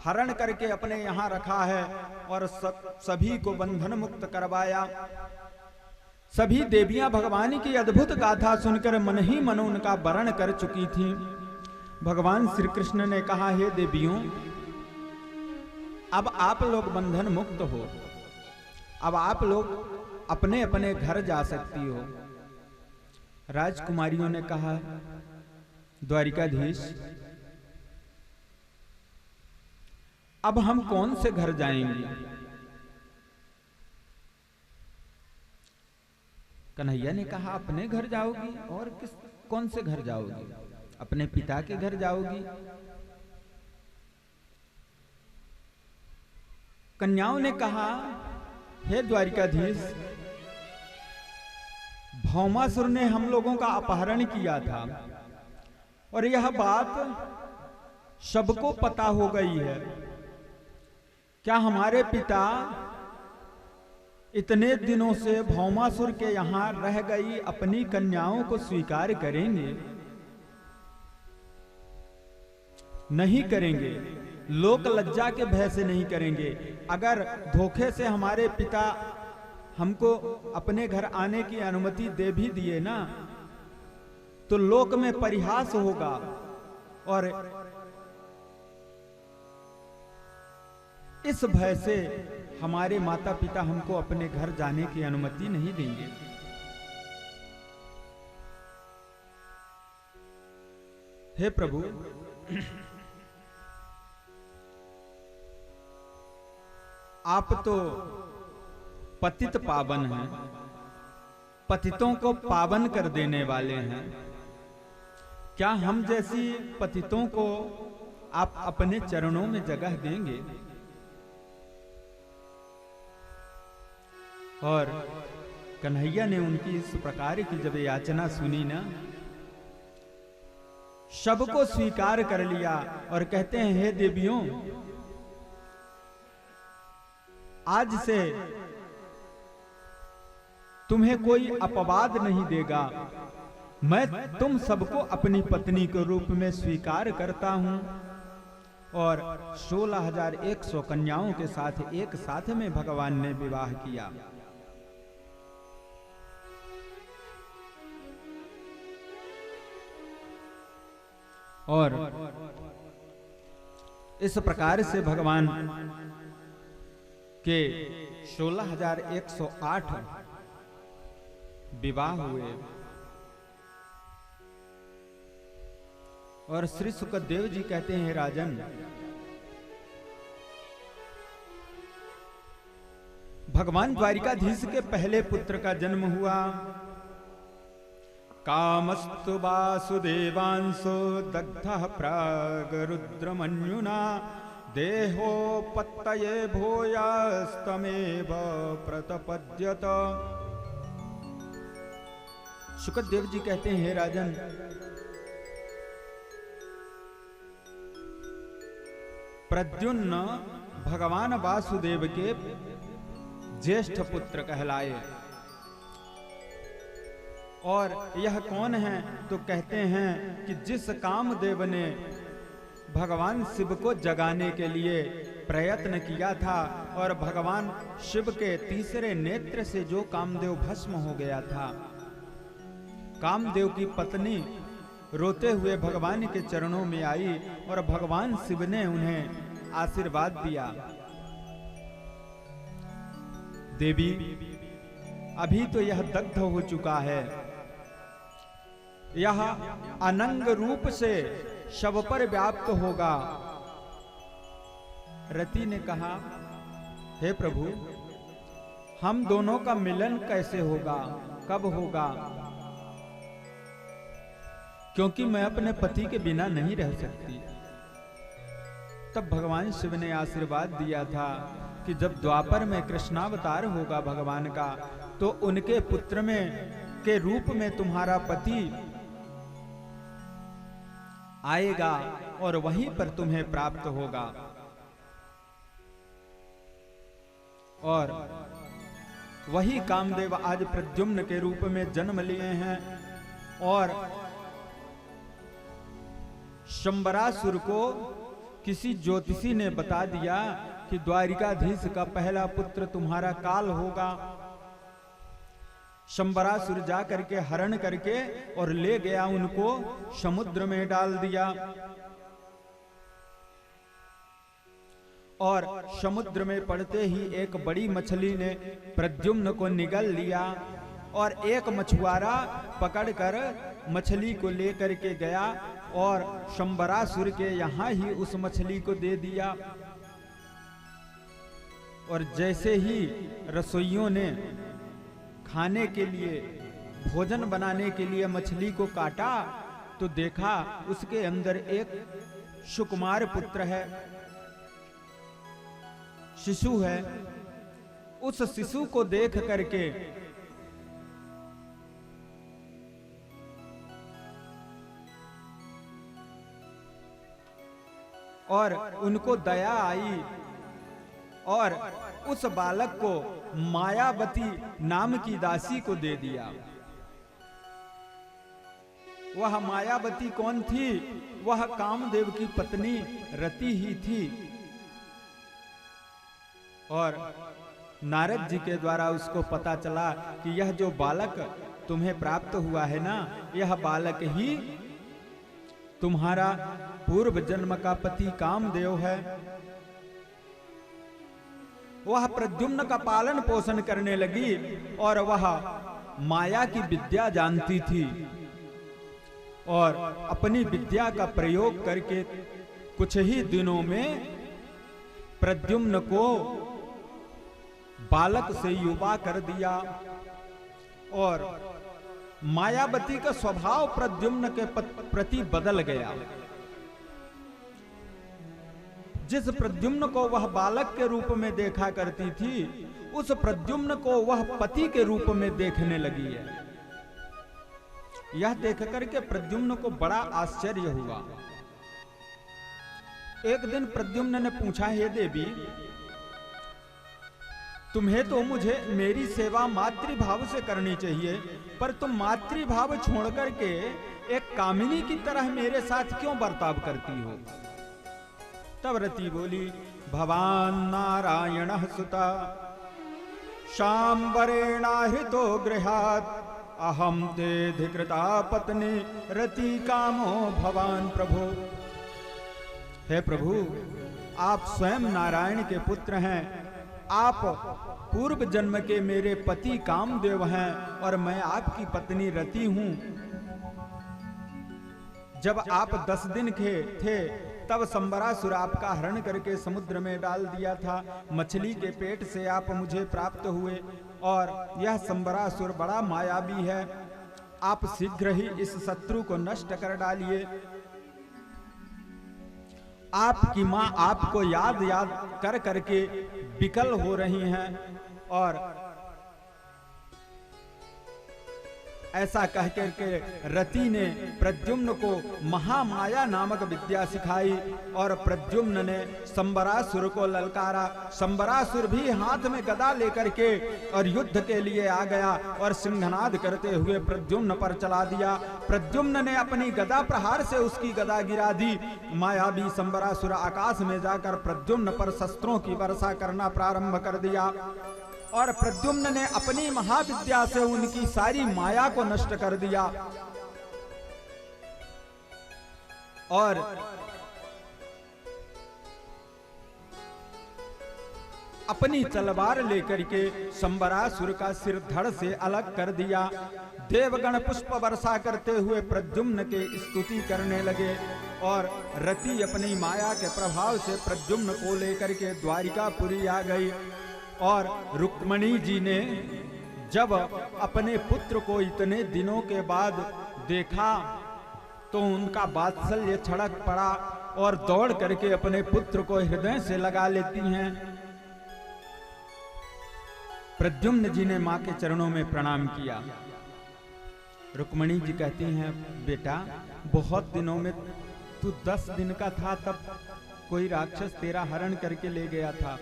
हरण करके अपने यहाँ रखा है और सभी को बंधन मुक्त करवाया। सभी देवियां भगवान की अद्भुत गाथा सुनकर मन ही मन उनका वरण कर चुकी थीं। भगवान श्री कृष्ण ने कहा, हे देवियों, अब आप लोग बंधन मुक्त हो, अब आप लोग अपने अपने घर जा सकती हो। राजकुमारियों ने कहा, द्वारिकाधीश, अब हम कौन से घर जाएंगे? कन्हैया ने कहा, अपने घर जाओगी और कौन से घर जाओगी? अपने पिता के घर जाओगी। कन्याओं ने कहा, हे द्वारिकाधीश, भौमासुर ने हम लोगों का अपहरण किया था और यह बात सबको पता हो गई है। क्या हमारे पिता इतने दिनों से भौमासुर के यहां रह गई अपनी कन्याओं को स्वीकार करेंगे? नहीं करेंगे। लोक लज्जा के भय से नहीं करेंगे। अगर धोखे से हमारे पिता हमको अपने घर आने की अनुमति दे भी दिए ना, तो लोक में परिहास होगा और इस भय से हमारे माता पिता हमको अपने घर जाने की अनुमति नहीं देंगे। हे प्रभु, आप तो पतित पावन हैं, पतितों को पावन कर देने वाले हैं। क्या हम जैसी पतितों को आप अपने चरणों में जगह देंगे? और कन्हैया ने उनकी इस प्रकार की जब याचना सुनी ना, सबको स्वीकार कर लिया और कहते हैं, हे देवियों, आज से तुम्हें कोई अपवाद नहीं देगा। मैं तुम सबको अपनी पत्नी के रूप में स्वीकार करता हूं। और 16,100 कन्याओं के साथ एक साथ में भगवान ने विवाह किया। और इस प्रकार से भगवान के 16,108 विवाह हुए। और श्री सुखदेव जी कहते हैं, राजन, भगवान द्वारिकाधीश के पहले पुत्र का जन्म हुआ। कामस्तु वासुदेवांशो दग्धः प्राग रुद्रमन्युना देहोपत्तये भूयास्तमेव प्रतपद्यत। सुखदेव जी कहते हैं, हे राजन, प्रद्युम्न भगवान वासुदेव के ज्येष्ठ पुत्र कहलाए। और यह कौन है? तो कहते हैं कि जिस कामदेव ने भगवान शिव को जगाने के लिए प्रयत्न किया था और भगवान शिव के तीसरे नेत्र से जो कामदेव भस्म हो गया था, कामदेव की पत्नी रोते हुए भगवान के चरणों में आई और भगवान शिव ने उन्हें आशीर्वाद दिया। देवी, अभी तो यह दग्ध हो चुका है, यह अनंग रूप से शव पर व्याप्त होगा। रति ने कहा, हे प्रभु, हम दोनों का मिलन कैसे होगा, कब होगा? क्योंकि मैं अपने पति के बिना नहीं रह सकती। तब भगवान शिव ने आशीर्वाद दिया था कि जब द्वापर में कृष्णावतार होगा भगवान का, तो उनके पुत्र में के रूप में तुम्हारा पति आएगा और वहीं पर तुम्हें प्राप्त होगा। और वही कामदेव आज प्रद्युम्न के रूप में जन्म लिए हैं और शंबरासुर को किसी ज्योतिषी ने बता दिया कि द्वारिकाधीश का पहला पुत्र तुम्हारा काल होगा। शंबरासुर जा करके हरण करके और ले गया, उनको समुद्र में डाल दिया और समुद्र में पड़ते ही एक बड़ी मछली ने प्रद्युम्न को निगल लिया और एक मछुआरा पकड़कर मछली को लेकर के गया और शंबरासुर के यहां ही उस मछली को दे दिया। और जैसे ही रसोइयों ने खाने के लिए, भोजन बनाने के लिए मछली को काटा, तो देखा उसके अंदर एक सुकुमार पुत्र है, शिशु है। उस शिशु को देख करके और उनको दया आई और उस बालक को मायावती नाम की दासी को दे दिया। वह मायावती कौन थी? वह कामदेव की पत्नी रति ही थी। और नारद जी के द्वारा उसको पता चला कि यह जो बालक तुम्हें प्राप्त हुआ है ना, यह बालक ही तुम्हारा पूर्व जन्म का पति कामदेव है। वह प्रद्युम्न का पालन पोषण करने लगी और वह माया की विद्या जानती थी और अपनी विद्या का प्रयोग करके कुछ ही दिनों में प्रद्युम्न को बालक से युवा कर दिया। और मायावती का स्वभाव प्रद्युम्न के प्रति बदल गया। जिस प्रद्युम्न को वह बालक के रूप में देखा करती थी, उस प्रद्युम्न को वह पति के रूप में देखने लगी है। यह देख करके प्रद्युम्न को बड़ा आश्चर्य हुआ। एक दिन प्रद्युम्न ने पूछा, हे देवी, तुम्हें तो मुझे मेरी सेवा मातृभाव से करनी चाहिए, पर तुम मातृभाव छोड़ करके एक कामिनी की तरह मेरे साथ क्यों बर्ताव करती हो? तब रति बोली, भवान नारायणः सुता शांबरेणाहृतो गृहात् अहम ते धिकृता पत्नी रति कामो भवान प्रभो। हे प्रभु, आप स्वयं नारायण के पुत्र हैं। आप पूर्व जन्म के मेरे पति कामदेव हैं और मैं आपकी पत्नी रति हूं। जब आप 10 दिन के थे तब शंबरासुर आपका हरण करके समुद्र में डाल दिया था। मछली के पेट से आप मुझे प्राप्त हुए और यह शंबरासुर बड़ा मायावी है। आप शीघ्र ही इस शत्रु को नष्ट कर डालिए। आपकी मां आपको याद कर करके विकल हो रही हैं और ऐसा कह करके रति ने प्रद्युम्न को महामाया नामक विद्या सिखाई और प्रद्युम्न ने शंबरासुर को ललकारा। शंबरासुर भी हाथ में गदा लेकर के और युद्ध के लिए आ गया और सिंहनाद करते हुए प्रद्युम्न पर चला दिया। प्रद्युम्न ने अपनी गदा प्रहार से उसकी गदा गिरा दी। मायावी शंबरासुर आकाश में जाकर प्रद्युम्न पर शस्त्रों की वर्षा करना प्रारंभ कर दिया और प्रद्युम्न ने अपनी महाविद्या से उनकी सारी माया को नष्ट कर दिया। और अपनी तलवार लेकर के शंबरासुर का सिर धड़ से अलग कर दिया। देवगण पुष्प वर्षा करते हुए प्रद्युम्न के स्तुति करने लगे और रति अपनी माया के प्रभाव से प्रद्युम्न को लेकर के द्वारिकापुरी आ गई। और रुक्मणी जी ने जब अपने पुत्र को इतने दिनों के बाद देखा तो उनका वात्सल्य छड़क पड़ा और दौड़ करके अपने पुत्र को हृदय से लगा लेती हैं। प्रद्युम्न जी ने मां के चरणों में प्रणाम किया। रुक्मणी जी कहती हैं, बेटा बहुत दिनों में तू 10 दिन का था तब कोई राक्षस तेरा हरण करके ले गया था।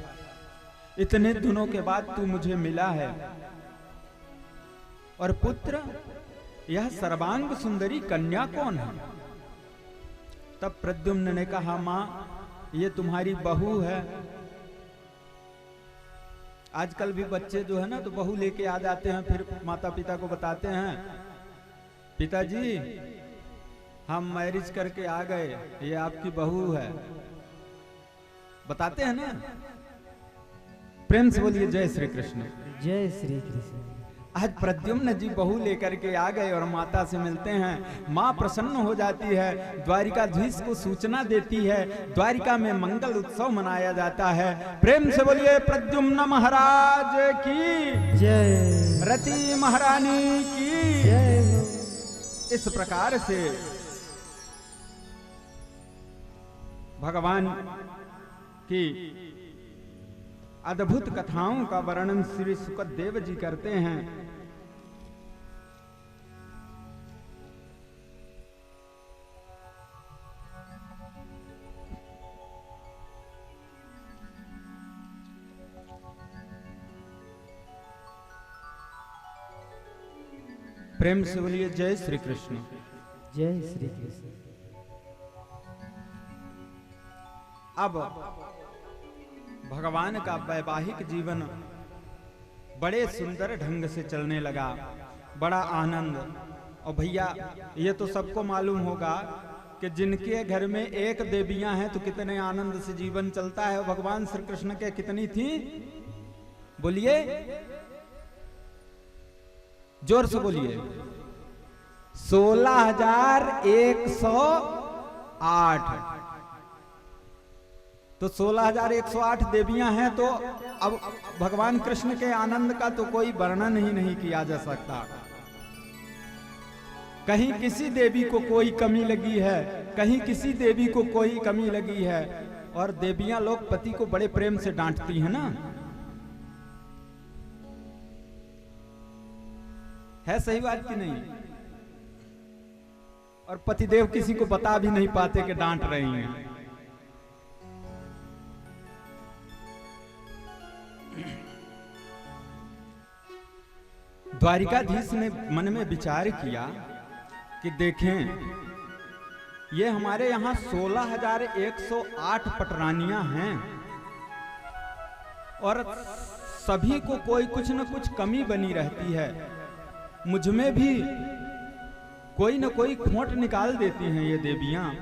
इतने दिनों के बाद तू मुझे मिला है और पुत्र यह सर्वांग सुंदरी कन्या कौन है? तब प्रद्युम्न ने कहा, मां ये तुम्हारी बहू है। आजकल भी बच्चे जो है ना तो बहू लेके आ जाते हैं, फिर माता पिता को बताते हैं, पिताजी हम मैरिज करके आ गए, ये आपकी बहू है, बताते हैं ना। प्रेम से बोलिए जय श्री कृष्ण। जय श्री कृष्ण। आज प्रद्युम्न जी बहू लेकर के आ गए और माता से मिलते हैं। माँ प्रसन्न हो जाती है, द्वारिकाधीश को सूचना देती है, द्वारिका में मंगल उत्सव मनाया जाता है। प्रेम से बोलिए प्रद्युम्न महाराज की जय, रति महारानी की जय। इस प्रकार से भगवान की अद्भुत कथाओं का वर्णन श्री सुखदेव जी करते हैं। प्रेम से बोलिए जय श्री कृष्ण। जय श्री कृष्ण। अब भगवान का वैवाहिक जीवन बड़े सुंदर ढंग से चलने लगा, बड़ा आनंद। और भैया ये तो सबको मालूम होगा कि जिनके घर में एक देवियां हैं तो कितने आनंद से जीवन चलता है। भगवान श्री कृष्ण के कितनी थी? बोलिए, जोर से बोलिए। 16,108। तो 16,108 देवियां हैं। तो अब भगवान कृष्ण के आनंद का तो कोई वर्णन ही नहीं किया जा सकता। कहीं किसी देवी को कोई कमी लगी है, कहीं किसी देवी को कोई कमी लगी है। और देवियां लोग पति को बड़े प्रेम से डांटती हैं ना, है सही बात कि नहीं? और पतिदेव किसी को बता भी नहीं पाते कि डांट रही हैं। द्वारिकाधीश ने मन में विचार किया कि देखें, ये हमारे यहाँ 16,108 पटरानियां हैं और सभी को कोई कुछ न कुछ कमी बनी रहती है। मुझमें भी कोई न कोई खोट निकाल देती हैं ये देवियां।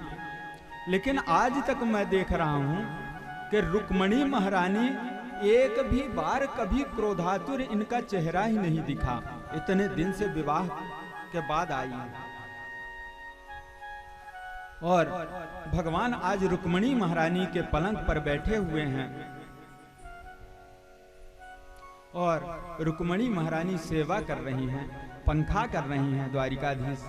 लेकिन आज तक मैं देख रहा हूं कि रुक्मणी महारानी एक भी बार कभी क्रोधातुर इनका चेहरा ही नहीं दिखा। इतने दिन से विवाह के बाद आई है। और भगवान आज रुक्मणी महारानी के पलंग पर बैठे हुए हैं और रुक्मणी महारानी सेवा कर रही हैं, पंखा कर रही हैं द्वारिकाधीश।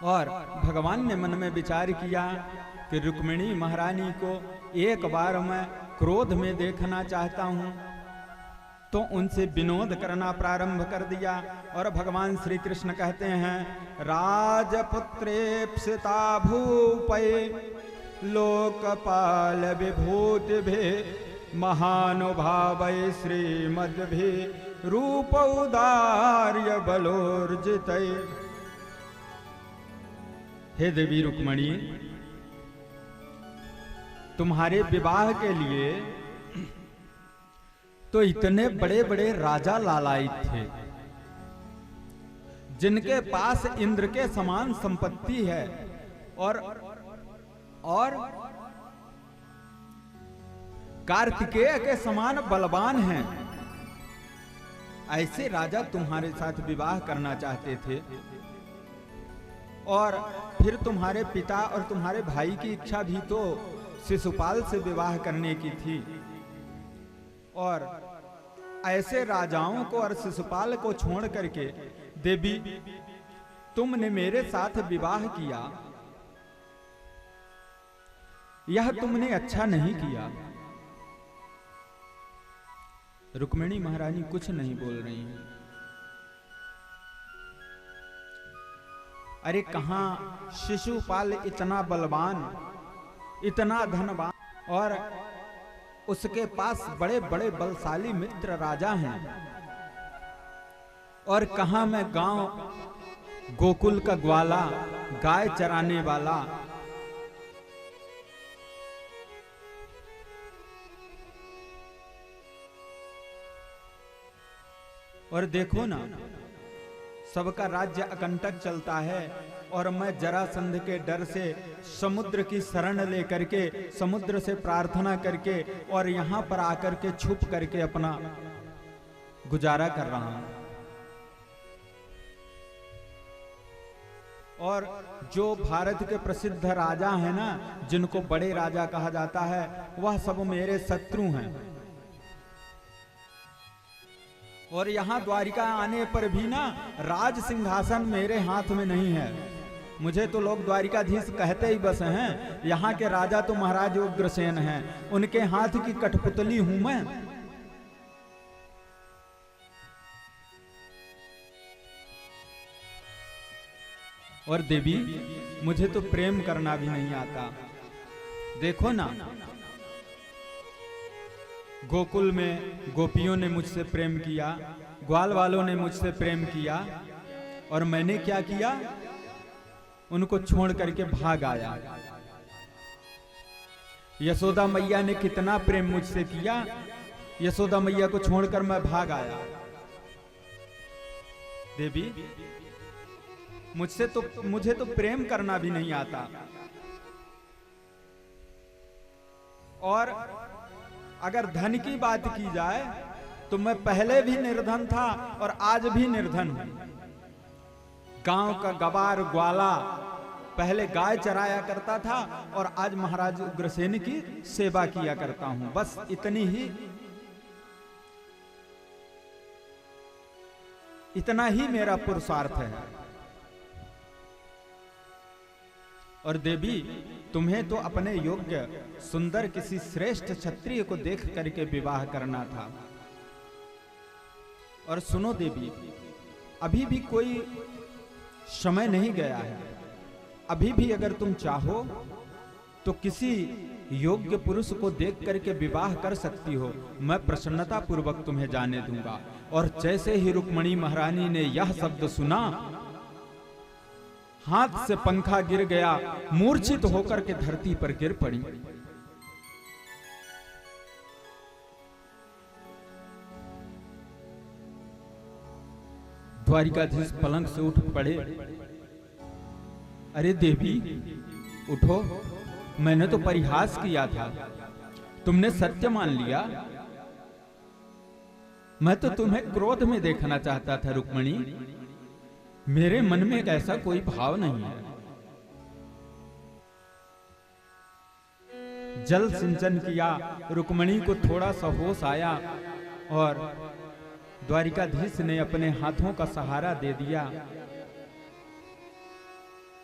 और भगवान ने मन में विचार किया कि रुक्मिणी महारानी को एक बार मैं क्रोध में देखना चाहता हूं, तो उनसे विनोद करना प्रारंभ कर दिया। और भगवान श्री कृष्ण कहते हैं, राजपुत्रेप्सिता भूपये लोकपाल विभूति भे महानुभावै श्रीमद्भि रूप उदार्य बलोर्जित। हे देवी रुक्मणी, तुम्हारे विवाह के लिए तो इतने बड़े बड़े राजा लालायित थे, जिनके पास इंद्र के समान संपत्ति है और कार्तिकेय के समान बलवान हैं, ऐसे राजा तुम्हारे साथ विवाह करना चाहते थे। और फिर तुम्हारे पिता और तुम्हारे भाई की इच्छा भी तो शिशुपाल से विवाह करने की थी। और ऐसे राजाओं को और शिशुपाल को छोड़ करके देवी तुमने मेरे साथ विवाह किया, यह तुमने अच्छा नहीं किया। रुक्मिणी महारानी कुछ नहीं बोल रही हैं। अरे कहां शिशुपाल इतना बलवान, इतना धनवान, और उसके पास बड़े बड़े बलशाली मित्र राजा हैं, और कहां मैं गांव गोकुल का ग्वाला, गाय चराने वाला। और देखो ना, सबका राज्य अकंटक चलता है, और मैं जरासंध के डर से समुद्र की शरण लेकर के, समुद्र से प्रार्थना करके और यहां पर आकर के छुप करके अपना गुजारा कर रहा हूं। और जो भारत के प्रसिद्ध राजा हैं ना, जिनको बड़े राजा कहा जाता है, वह सब मेरे शत्रु हैं। और यहां द्वारिका आने पर भी ना राज सिंहासन मेरे हाथ में नहीं है। मुझे तो लोग द्वारिकाधीश कहते ही बस हैं। यहाँ के राजा तो महाराज उग्रसेन हैं, उनके हाथ की कठपुतली हूं मैं। और देवी मुझे तो प्रेम करना भी नहीं आता। देखो ना, गोकुल में गोपियों ने मुझसे प्रेम किया, ग्वाल वालों ने मुझसे प्रेम किया, और मैंने क्या किया? उनको छोड़ करके भाग आया। यशोदा मैया ने कितना प्रेम मुझसे किया, यशोदा मैया को छोड़कर मैं भाग आया। देवी मुझे तो प्रेम करना भी नहीं आता। और अगर धन की बात की जाए तो मैं पहले भी निर्धन था और आज भी निर्धन हूं। गांव का गवार ग्वाला, पहले गाय चराया करता था और आज महाराज उग्रसेन की सेवा किया करता हूं। बस इतना ही मेरा पुरुषार्थ है। और देवी तुम्हें तो अपने योग्य सुंदर किसी श्रेष्ठ क्षत्रिय को देख करके विवाह करना था। और सुनो देवी, अभी भी कोई समय नहीं गया है। अभी भी अगर तुम चाहो तो किसी योग्य पुरुष को देख करके विवाह कर सकती हो। मैं प्रसन्नता पूर्वक तुम्हें जाने दूंगा। और जैसे ही रुक्मिणी महारानी ने यह शब्द सुना, हाथ से पंखा गिर गया, मूर्छित होकर के धरती पर गिर पड़ी। द्वारिकाधीश पलंग से उठ पड़े। अरे देवी उठो, मैंने तो परिहास किया था, तुमने सत्य मान लिया। मैं तो तुम्हें क्रोध में देखना चाहता था रुक्मिणी, मेरे मन में एक ऐसा कोई भाव नहीं है। जल सिंचन किया, रुक्मिणी को थोड़ा सा होश आया और द्वारिकाधीश ने अपने हाथों का सहारा दे दिया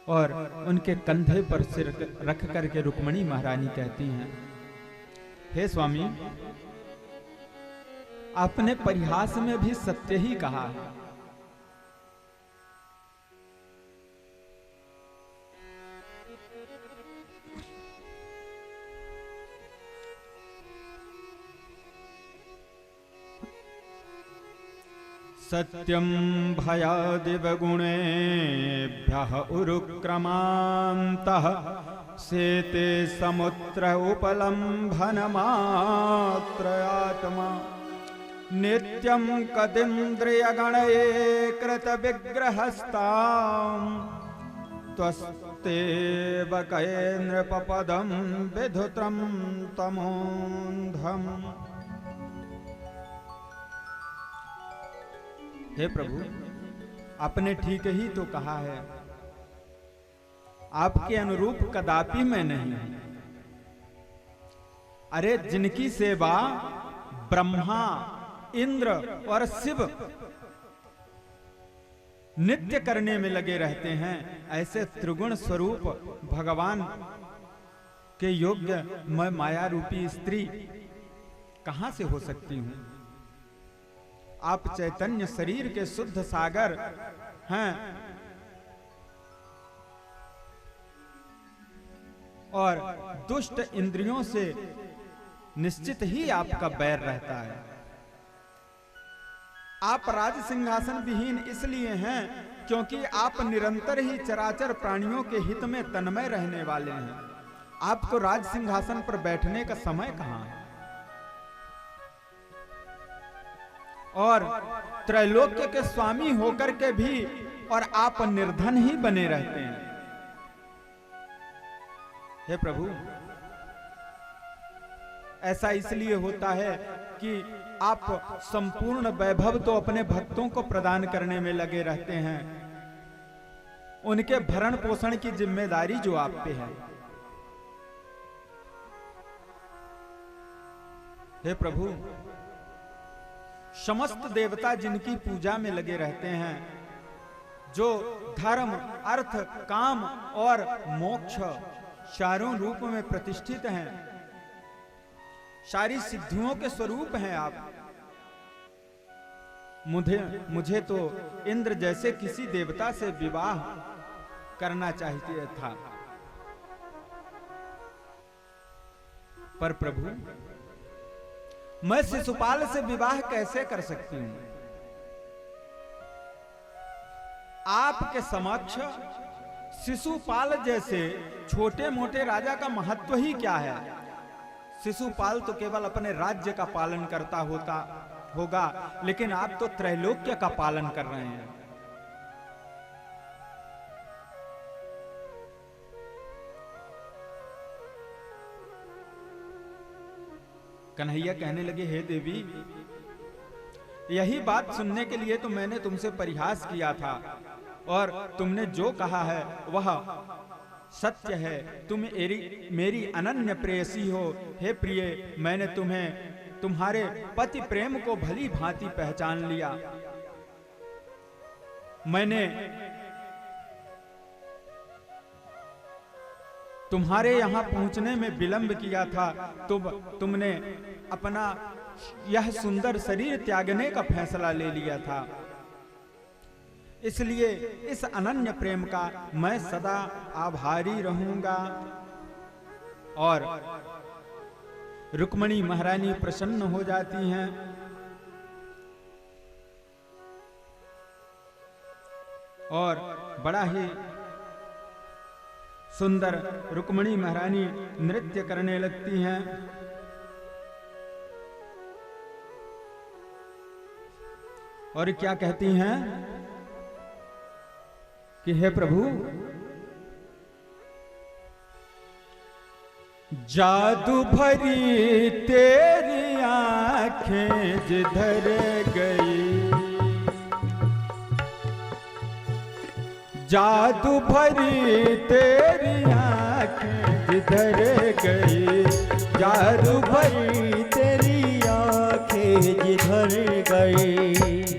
और उनके कंधे पर सिर रख करके रुक्मिणी महारानी कहती हैं, हे स्वामी, आपने परिहास में भी सत्य ही कहा है। सत्यं भयादिव गुणेभ्यः उरुक्रमान्तः सेते समुद्र उपलम्भन मात्र आत्मा नित्यं कदिन्द्रियगणये कृतविग्रहस्ताम् त्वस्तेव कये नृपपदं विधुत्रं तमोन्धम्। हे प्रभु, आपने ठीक ही तो कहा है, आपके अनुरूप कदापि मैं नहीं। अरे जिनकी सेवा ब्रह्मा, इंद्र और शिव नित्य करने में लगे रहते हैं, ऐसे त्रिगुण स्वरूप भगवान के योग्य मैं माया रूपी स्त्री कहां से हो सकती हूं? आप चैतन्य शरीर के शुद्ध सागर हैं और दुष्ट इंद्रियों से निश्चित ही आपका बैर रहता है। आप राज सिंहासन विहीन इसलिए हैं क्योंकि आप निरंतर ही चराचर प्राणियों के हित में तन्मय रहने वाले हैं। आपको राज सिंहासन पर बैठने का समय कहां है? और त्रैलोक्य के स्वामी होकर के भी और आप निर्धन ही बने रहते हैं। हे प्रभु, ऐसा इसलिए होता है कि आप संपूर्ण वैभव तो अपने भक्तों को प्रदान करने में लगे रहते हैं, उनके भरण पोषण की जिम्मेदारी जो आप पे है। हे प्रभु, समस्त देवता जिनकी पूजा में लगे रहते हैं, जो धर्म, अर्थ, काम और मोक्ष चारों रूप में प्रतिष्ठित हैं, सारी सिद्धियों के स्वरूप हैं आप। मुझे तो इंद्र जैसे किसी देवता से विवाह करना चाहिए था, पर प्रभु मैं शिशुपाल से विवाह कैसे कर सकती हूं? आपके समक्ष शिशुपाल जैसे छोटे मोटे राजा का महत्व ही क्या है? शिशुपाल तो केवल अपने राज्य का पालन करता होगा, लेकिन आप तो त्रैलोक्य का पालन कर रहे हैं। कन्हैया कहने लगे, हे देवी, यही बात सुनने के लिए तो मैंने तुमसे परिहास किया था, और तुमने जो कहा है वह सत्य है। तुम मेरी अनन्य प्रेयसी हो। हे प्रिय, मैंने तुम्हें तुम्हारे पति प्रेम को भली भांति पहचान लिया। मैंने तुम्हारे यहां पहुंचने में विलंब किया था, तो तुमने अपना यह सुंदर शरीर त्यागने का फैसला ले लिया था। इसलिए इस अनन्य प्रेम का मैं सदा आभारी रहूंगा। और रुक्मणी महारानी प्रसन्न हो जाती हैं और बड़ा ही सुंदर रुक्मणी महारानी नृत्य करने लगती हैं। और क्या कहती हैं कि हे प्रभु, जादू भरी तेरी आंखें जिधर गई, जादू भरी तेरी आंखें जिधर गई, जादू भरी तेरी आंखें जिधर गई,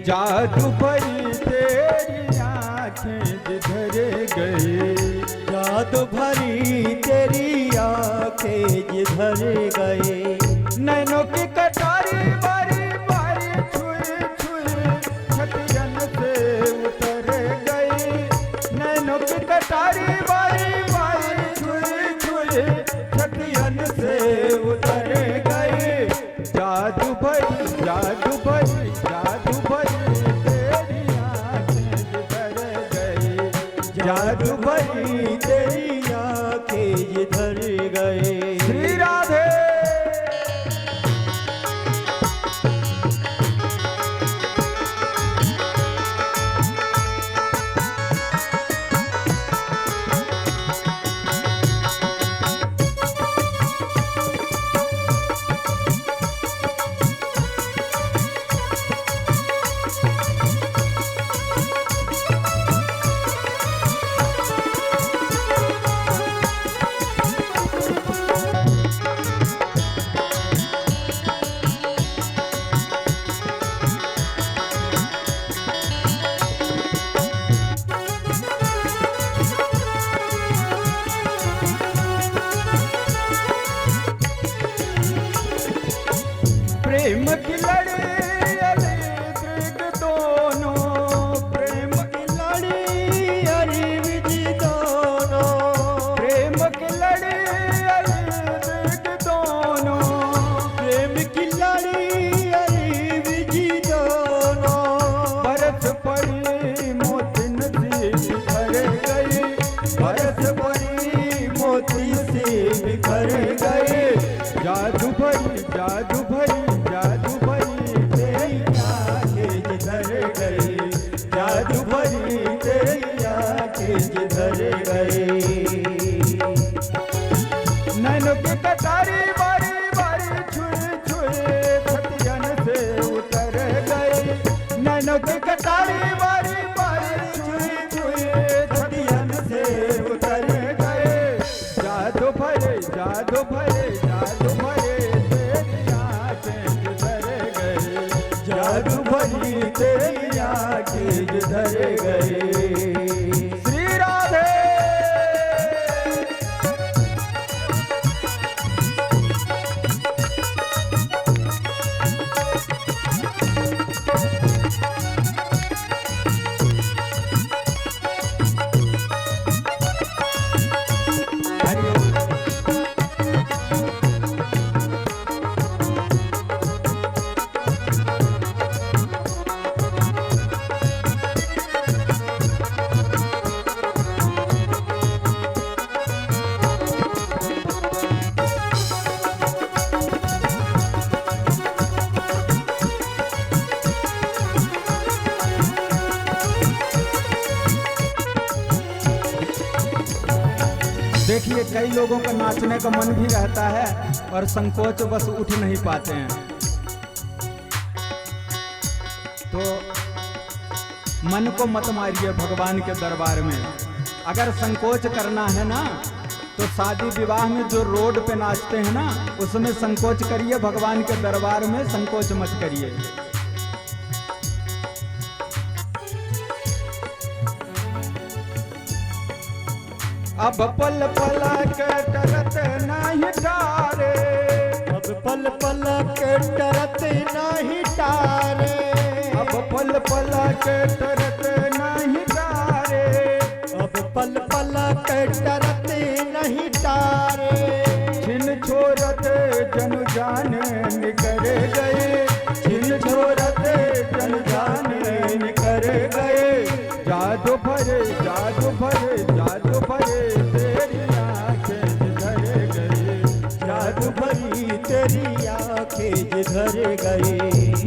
जादू भरी तेरी आंखें जिधर गई, जादू भरी तेरी आंखें जिधर गई। नैनों की कटारी बारी बारी छुई छुई छतियन से उतर गई, नैनों की कटारी बारी बारी छुई छुई छतियन से उतर गई। जादू भरी जादू भरी जादू भरी तेरी आंखें जिधर गई, जादू भरी तेरी आंखें जिधर गई। श्री राधे। की लड़ी अली दृग दोनों, प्रेम की लड़ी अरे विधि दोनों, प्रेम की लड़ी अली दृग दोनों, प्रेम की लड़ी अरे विधि दोनों, बरस पड़ी मोती नदी बिखर गई, बरस पड़ी मोती से बिखर गए, जादू भरी जादू भरी जादू भरी तेरी आंखें जिधर गई, जादू भरी तेरी आंखें जिधर गई। नैनों की कटारी बारी बारी छुए छुए खतियन से उतर गई, नैनों की कटारी बारी बारी छुए छुए खतियन से उतर गए, जादू भरे जादू भरे जादू भरे तेरी आंखें जिधर गई, जादू भरी तेरी आंखें जिधर गए। श्री राधे। देखिए कई लोगों का नाचने का मन भी रहता है और संकोच बस उठ नहीं पाते हैं, तो मन को मत मारिए भगवान के दरबार में। अगर संकोच करना है ना तो शादी विवाह में जो रोड पे नाचते हैं ना उसमें संकोच करिए, भगवान के दरबार में संकोच मत करिए। अब पल पल के डरत नहीं डारे, अब पल पल के डरत नहीं टारे, अब पल पल के डरत नहीं डारे, अब पल पल के डरत नहीं टारे, छिन छोरत जन जाने निकर गए, छिन छोरत जन जाने निकर गए, जादू भरे जादू भरे जादू भरे तेरी आंखें जिधर गई, जादू भरी तेरी आंखें जिधर गई।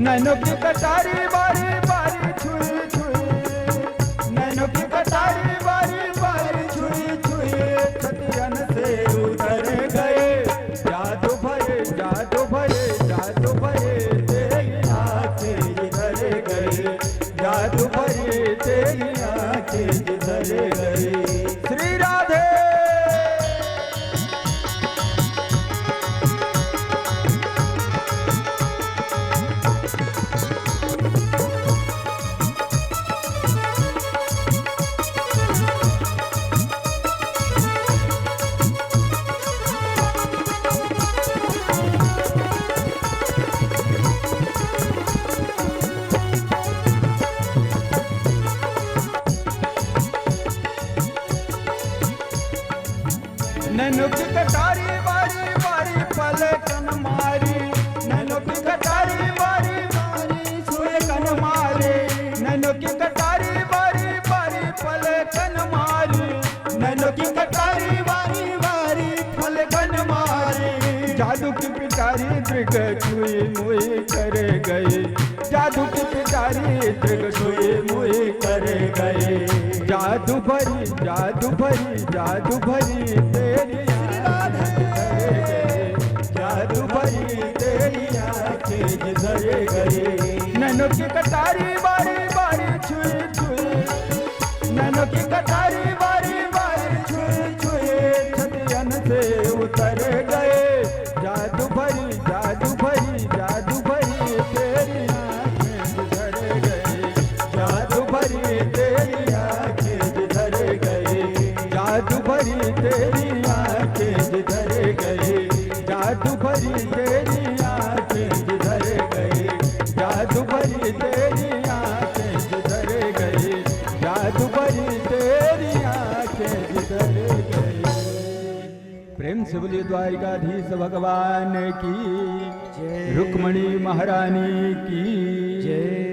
नैनों की कटारी बारी बारी छुई छुई, नैनों की कटारी बारी बारी छुई छुई खतियन से उतर गए, जादू भरे जादू भरे जादू भरे तेरी आंखें जिधर गई, जादू भरे तेरी आंखें जिधर गई। श्री राधे। नैनों की कटारी बारी बारी पलकन मारी, नैनों की कटारी बारी बारी पलकन मारी, नैनों की कटारी बारी बारी पलकन मारी, नैनों की कटारी बारी बारी पलकन मारी, जादू की पिटारी दृग छुई मुई कर गई, जादू की पिटारी दृग छुई मुई कर गई, जादू भरी जादू भरी जादू भरी तेरी जादू भरी तेरी आंखें जिधर गई। नैनों की कटारी बारी बारी छुई छुई, नैनों की कटारी बारी बारी छुई छुई खतियन से उतर गए, जादू भरी जादू भरी जादू भरी तेरी आंखें जिधर गई, जादू भरी तेरी आंखें जिधर गई, जादू भरी तेरी आंखें जिधर गई, जादू भरी तेरी आंखें जिधर गई। भरी तेरी आंखें जिधर गई। प्रेम से बोलिए द्वारिकाधीश भगवान की, जय रुक्मणी महारानी की जय।